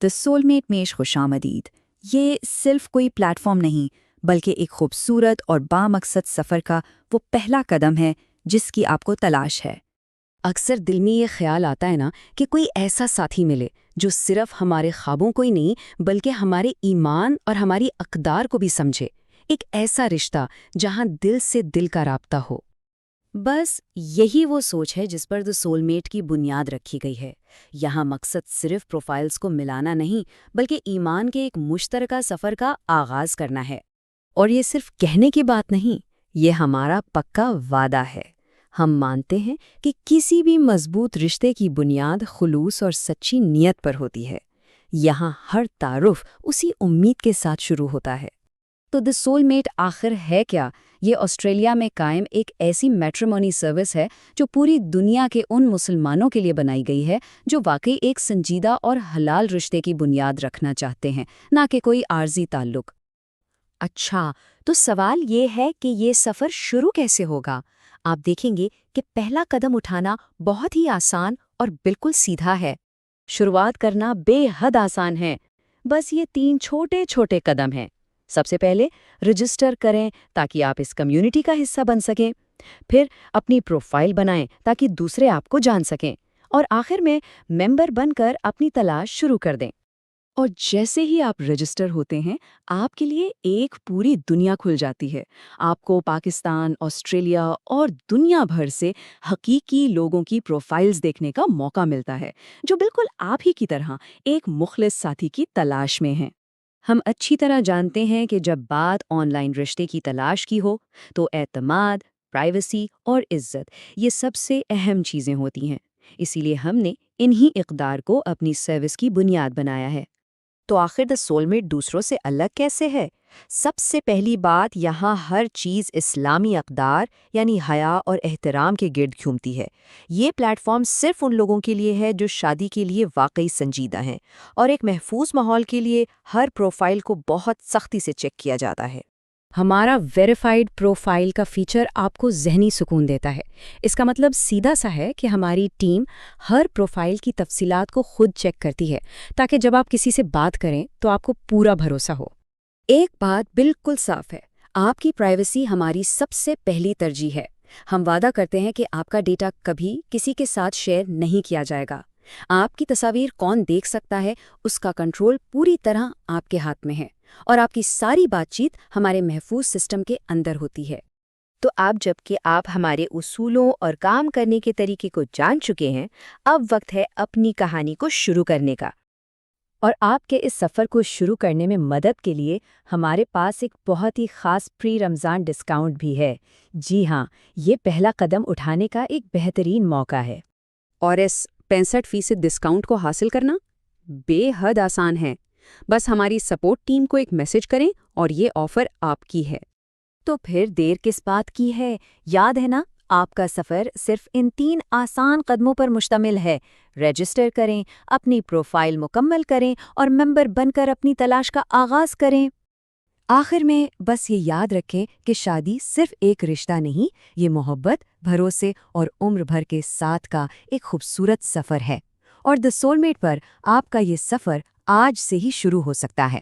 The soulmate में खुशामदीद। ये सिर्फ कोई प्लेटफॉर्म नहीं, बल्कि एक खूबसूरत और बामकसद सफ़र का वो पहला कदम है जिसकी आपको तलाश है। अक्सर दिल में ये ख्याल आता है ना कि कोई ऐसा साथी मिले जो सिर्फ हमारे ख्वाबों को ही नहीं बल्कि हमारे ईमान और हमारी अक़दार को भी समझे। एक ऐसा रिश्ता जहां दिल से दिल का राब्ता हो। बस यही वो सोच है जिस पर द सोलमेट की बुनियाद रखी गई है। यहाँ मकसद सिर्फ प्रोफाइल्स को मिलाना नहीं, बल्कि ईमान के एक मुश्तरका सफ़र का आगाज़ करना है। और ये सिर्फ कहने की बात नहीं, ये हमारा पक्का वादा है। हम मानते हैं कि किसी भी मजबूत रिश्ते की बुनियाद खुलूस और सच्ची नीयत पर होती है। यहाँ हर तारुफ उसी उम्मीद के साथ शुरू होता है। तो द सोलमेट आखिर है क्या? ये ऑस्ट्रेलिया में कायम एक ऐसी मैट्रिमोनी सर्विस है जो पूरी दुनिया के उन मुसलमानों के लिए बनाई गई है जो वाकई एक संजीदा और हलाल रिश्ते की बुनियाद रखना चाहते हैं, ना कि कोई आर्जी ताल्लुक। अच्छा, तो सवाल ये है कि ये सफ़र शुरू कैसे होगा? आप देखेंगे कि पहला कदम उठाना बहुत ही आसान और बिल्कुल सीधा है। शुरुआत करना बेहद आसान है। बस ये 3 छोटे छोटे कदम हैं। सबसे पहले रजिस्टर करें ताकि आप इस कम्युनिटी का हिस्सा बन सकें। फिर अपनी प्रोफाइल बनाएं ताकि दूसरे आपको जान सकें। और आखिर में मेंबर बनकर अपनी तलाश शुरू कर दें। और जैसे ही आप रजिस्टर होते हैं, आपके लिए एक पूरी दुनिया खुल जाती है। आपको पाकिस्तान, ऑस्ट्रेलिया और दुनिया भर से हकीकी लोगों की प्रोफाइल्स देखने का मौका मिलता है, जो बिल्कुल आप ही की तरह एक मुखलिस साथी की तलाश में हैं। हम अच्छी तरह जानते हैं कि जब बात ऑनलाइन रिश्ते की तलाश की हो, तो एतमाद, प्राइवेसी और इज्जत ये सबसे अहम चीज़ें होती हैं। इसीलिए हमने इन्हीं इक़दार को अपनी सर्विस की बुनियाद बनाया है। तो आखिर द सोलमेट दूसरों से अलग कैसे है? सबसे पहली बात, यहाँ हर चीज़ इस्लामी अक़दार यानी हया और एहतराम के गिर्द घूमती है। ये प्लेटफॉर्म सिर्फ उन लोगों के लिए है जो शादी के लिए वाकई संजीदा हैं, और एक महफूज माहौल के लिए हर प्रोफाइल को बहुत सख्ती से चेक किया जाता है। हमारा वेरीफाइड प्रोफाइल का फीचर आपको ज़हनी सुकून देता है। इसका मतलब सीधा सा है कि हमारी टीम हर प्रोफाइल की तफसीलात को खुद चेक करती है, ताकि जब आप किसी से बात करें तो आपको पूरा भरोसा हो। एक बात बिल्कुल साफ है, आपकी प्राइवेसी हमारी सबसे पहली तरजीह है। हम वादा करते हैं कि आपका डेटा कभी किसी के साथ शेयर नहीं किया जाएगा। आपकी तस्वीर कौन देख सकता है, उसका कंट्रोल पूरी तरह आपके हाथ में है, और आपकी सारी बातचीत हमारे महफूज सिस्टम के अंदर होती है। तो अब जबकि आप हमारे उसूलों और काम करने के तरीके को जान चुके हैं, अब वक्त है अपनी कहानी को शुरू करने का। और आपके इस सफ़र को शुरू करने में मदद के लिए हमारे पास एक बहुत ही ख़ास प्री रमज़ान डिस्काउंट भी है। जी हाँ, ये पहला कदम उठाने का एक बेहतरीन मौका है। और इस 65% डिस्काउंट को हासिल करना बेहद आसान है। बस हमारी सपोर्ट टीम को एक मैसेज करें और ये ऑफ़र आपकी है। तो फिर देर किस बात की है? याद है ना, आपका सफ़र सिर्फ इन 3 आसान कदमों पर मुश्तमिल है। रजिस्टर करें, अपनी प्रोफाइल मुकम्मल करें और मेंबर बनकर अपनी तलाश का आगाज़ करें। आखिर में बस ये याद रखें कि शादी सिर्फ एक रिश्ता नहीं, ये मोहब्बत, भरोसे और उम्र भर के साथ का एक खूबसूरत सफ़र है। और द सोलमेट पर आपका ये सफ़र आज से ही शुरू हो सकता है।